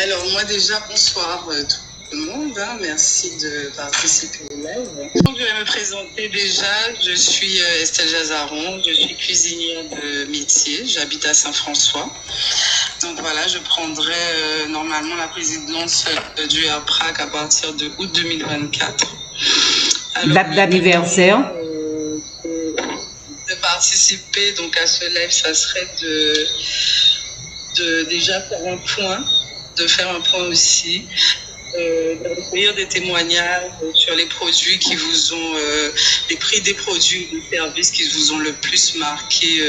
Alors moi déjà, bonsoir tout le monde, hein. Merci de participer au live. Donc, je vais me présenter déjà, je suis Estelle Jazaron, je suis cuisinière de métier, j'habite à Saint-François. Donc voilà, je prendrai normalement la présidence du APRAC à partir de août 2024. Alors, date d'anniversaire de participer donc à ce live, ça serait de déjà faire un point, de faire un point aussi, de recueillir des témoignages sur les produits qui vous ont, les prix des produits ou des services qui vous ont le plus marqué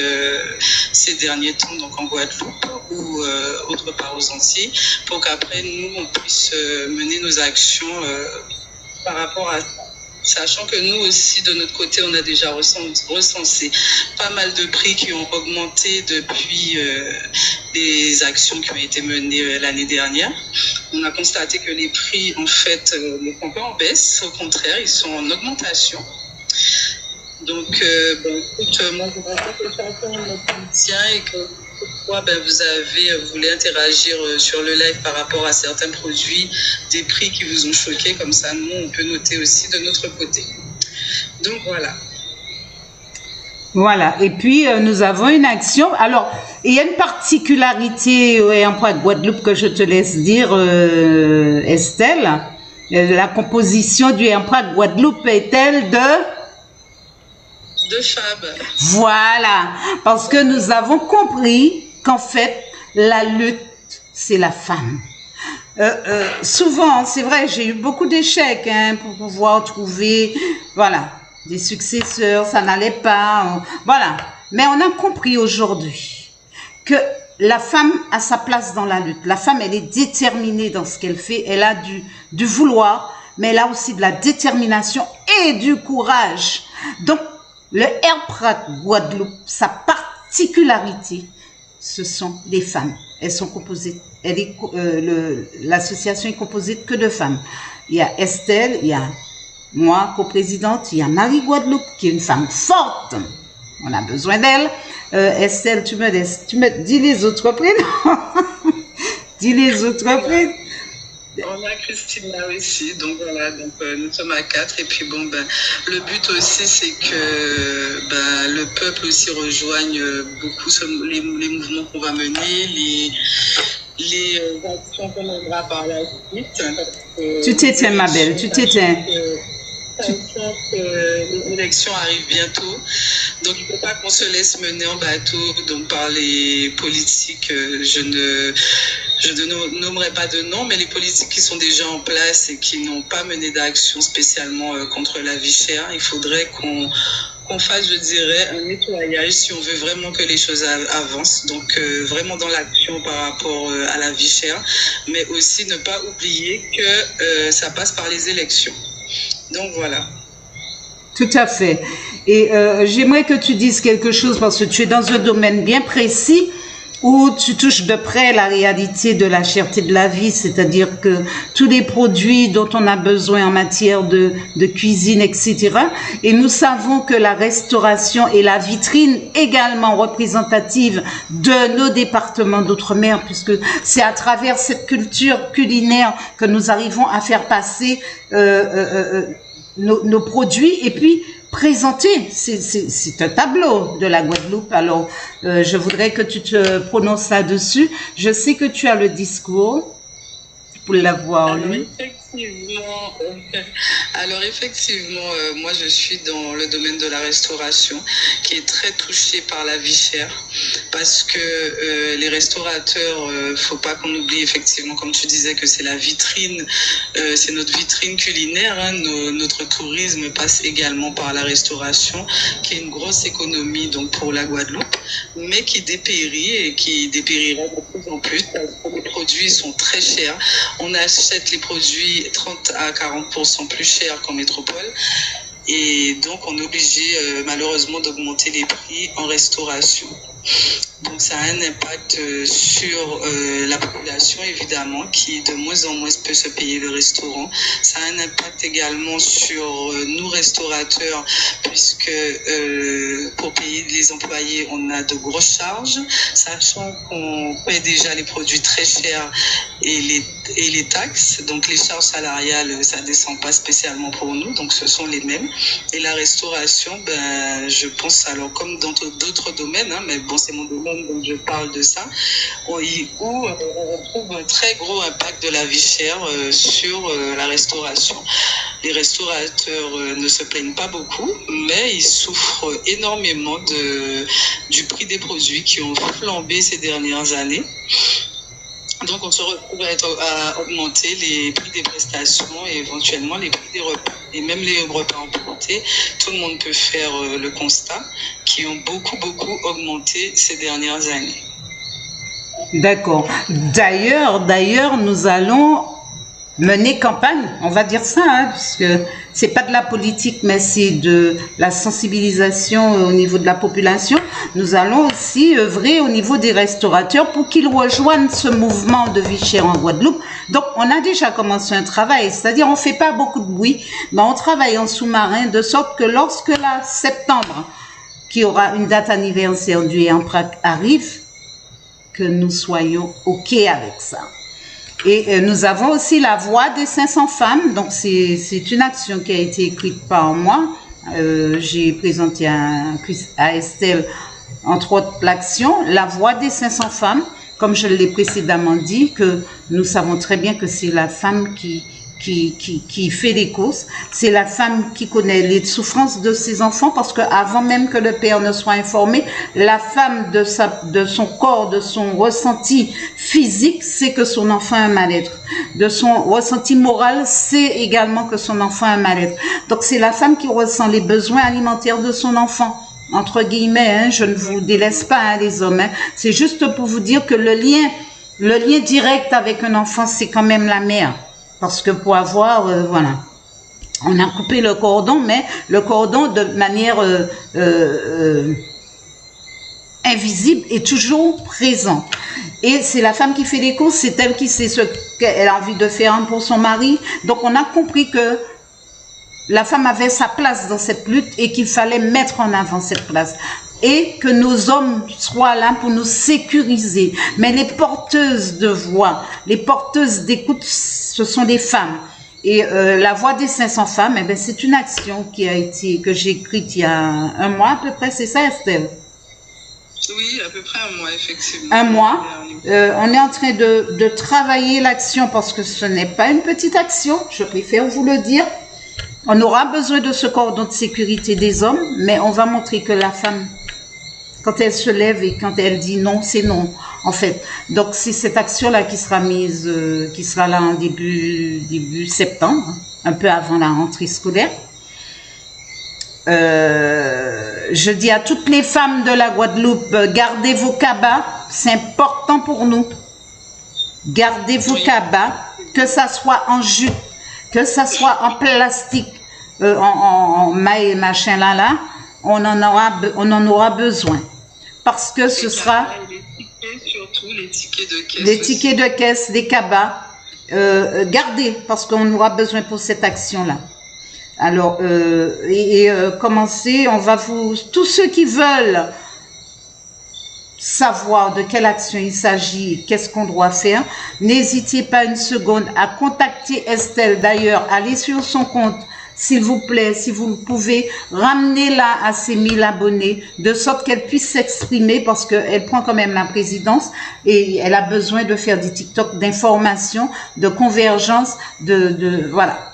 ces derniers temps, donc en Guadeloupe ou autre part aux Antilles, pour qu'après nous on puisse mener nos actions par rapport à ça. Sachant que nous aussi, de notre côté, on a déjà recensé pas mal de prix qui ont augmenté depuis les actions qui ont été menées l'année dernière. On a constaté que les prix, en fait, ne sont pas en baisse. Au contraire, ils sont en augmentation. Donc, écoute, moi, je voudrais que chacun me tient et que pourquoi vous voulez interagir sur le live par rapport à certains produits, des prix qui vous ont choqué, comme ça, nous, on peut noter aussi de notre côté. Donc, voilà. Voilà, et puis nous avons une action. Alors, il y a une particularité en point de Guadeloupe que je te laisse dire, Estelle. La composition du emploi de Guadeloupe est-elle de femmes. Voilà, parce que nous avons compris qu'en fait, la lutte, c'est la femme. Souvent, c'est vrai, j'ai eu beaucoup d'échecs pour pouvoir trouver, voilà, des successeurs, ça n'allait pas, voilà. Mais on a compris aujourd'hui que la femme a sa place dans la lutte. La femme, elle est déterminée dans ce qu'elle fait, elle a du vouloir, mais elle a aussi de la détermination et du courage. Donc, le AirPrat Guadeloupe, sa particularité, ce sont les femmes. Elles sont composées, l'association est composée que de femmes. Il y a Estelle, il y a moi, coprésidente, il y a Marie Guadeloupe, qui est une femme forte. On a besoin d'elle. Estelle, tu me dis les autres prénoms. Dis les autres prénoms. On a Christina aussi, donc voilà, donc nous sommes à 4 et puis le but aussi c'est que le peuple aussi rejoigne beaucoup les mouvements qu'on va mener, les actions qu'on mènera par la suite. Tu t'éteins ma belle, tu t'éteins. Sachant que les élections arrivent bientôt, donc il ne faut pas qu'on se laisse mener en bateau donc par les politiques. Je ne nommerai pas de nom, mais les politiques qui sont déjà en place et qui n'ont pas mené d'action spécialement contre la vie chère, il faudrait qu'on fasse, je dirais, un nettoyage si on veut vraiment que les choses avancent. Donc, vraiment dans l'action par rapport à la vie chère, mais aussi ne pas oublier que ça passe par les élections. Donc, voilà. Tout à fait. Et j'aimerais que tu dises quelque chose parce que tu es dans un domaine bien précis où tu touches de près la réalité de la cherté de la vie, c'est-à-dire que tous les produits dont on a besoin en matière de cuisine, etc. Et nous savons que la restauration est la vitrine également représentative de nos départements d'outre-mer, puisque c'est à travers cette culture culinaire que nous arrivons à faire passer nos produits et puis présenter, c'est un tableau de la Guadeloupe. Alors, je voudrais que tu te prononces là-dessus. Je sais que tu as le discours pour l'avoir lu. Alors effectivement, moi je suis dans le domaine de la restauration qui est très touché par la vie chère parce que les restaurateurs, faut pas qu'on oublie effectivement, comme tu disais, que c'est la vitrine, c'est notre vitrine culinaire, hein, notre tourisme passe également par la restauration qui est une grosse économie donc pour la Guadeloupe, mais qui dépérit et qui dépérira de plus en plus parce que les produits sont très chers. On achète les produits 30 à 40% plus cher qu'en métropole. Et donc, on est obligé malheureusement d'augmenter les prix en restauration. Donc, ça a un impact sur la population, évidemment, qui de moins en moins peut se payer le restaurant. Ça a un impact également sur nous, restaurateurs, puisque pour payer les employés, on a de grosses charges, sachant qu'on paie déjà les produits très chers et les taxes. Donc les charges salariales, ça descend pas spécialement pour nous, donc ce sont les mêmes. Et la restauration, ben, je pense, alors comme dans d'autres domaines, hein, mais bon, c'est mon domaine, donc je parle de ça, où on trouve un très gros impact de la vie chère sur la restauration. Les restaurateurs ne se plaignent pas beaucoup, mais ils souffrent énormément du prix des produits qui ont flambé ces dernières années. Donc, on se retrouve à augmenter les prix des prestations et éventuellement les prix des repas. Et même les repas emportés, tout le monde peut faire le constat, qui ont beaucoup augmenté ces dernières années. D'accord. D'ailleurs, nous allons mener campagne, on va dire ça, hein, puisque c'est pas de la politique, mais c'est de la sensibilisation au niveau de la population. Nous allons aussi œuvrer au niveau des restaurateurs pour qu'ils rejoignent ce mouvement de vie chère en Guadeloupe. Donc, on a déjà commencé un travail, c'est-à-dire on fait pas beaucoup de bruit, mais on travaille en sous-marin de sorte que lorsque la septembre, qui aura une date anniversaire du ENPRAC arrive, que nous soyons OK avec ça. Et nous avons aussi la voix des 500 femmes. Donc, c'est une action qui a été écrite par moi. J'ai présenté à Estelle, entre autres, l'action, la voix des 500 femmes. Comme je l'ai précédemment dit, que nous savons très bien que c'est la femme qui fait les courses. C'est la femme qui connaît les souffrances de ses enfants, parce que avant même que le père ne soit informé, la femme de son corps, de son ressenti physique, sait que son enfant a un mal-être. De son ressenti moral, sait également que son enfant a un mal-être. Donc c'est la femme qui ressent les besoins alimentaires de son enfant. Entre guillemets, hein, je ne vous délaisse pas, hein, les hommes. Hein. C'est juste pour vous dire que le lien direct avec un enfant, c'est quand même la mère. Parce que pour avoir, voilà, on a coupé le cordon, mais le cordon de manière invisible est toujours présent. Et c'est la femme qui fait les courses, c'est elle qui sait ce qu'elle a envie de faire pour son mari. Donc on a compris que la femme avait sa place dans cette lutte et qu'il fallait mettre en avant cette place. Et que nos hommes soient là pour nous sécuriser. Mais les porteuses de voix, les porteuses d'écoute, ce sont des femmes. Et la voix des 500 femmes, eh ben, c'est une action que j'ai écrite il y a un mois à peu près, c'est ça, Estelle? Oui, à peu près un mois, effectivement. Un mois. On est en train de travailler l'action parce que ce n'est pas une petite action, je préfère vous le dire. On aura besoin de ce cordon de sécurité des hommes, mais on va montrer que la femme, quand elle se lève et quand elle dit non, c'est non, en fait. Donc, c'est cette action-là qui sera mise, qui sera là en début septembre, un peu avant la rentrée scolaire. Je dis à toutes les femmes de la Guadeloupe, gardez vos cabas, c'est important pour nous. Gardez vos cabas, que ça soit en jute, que ça soit en plastique, en maille, machin là, on en aura besoin. Parce que ce sera... Les tickets, surtout les tickets de caisse. Les tickets de caisse, les cabas, gardez, parce qu'on aura besoin pour cette action-là. Alors, commencez, on va tous ceux qui veulent savoir de quelle action il s'agit, qu'est-ce qu'on doit faire, n'hésitez pas une seconde à contacter Estelle. D'ailleurs, allez sur son compte, s'il vous plaît, si vous le pouvez, ramenez-la à ses 1000 abonnés, de sorte qu'elle puisse s'exprimer, parce qu'elle prend quand même la présidence et elle a besoin de faire des TikTok d'information, de convergence, voilà.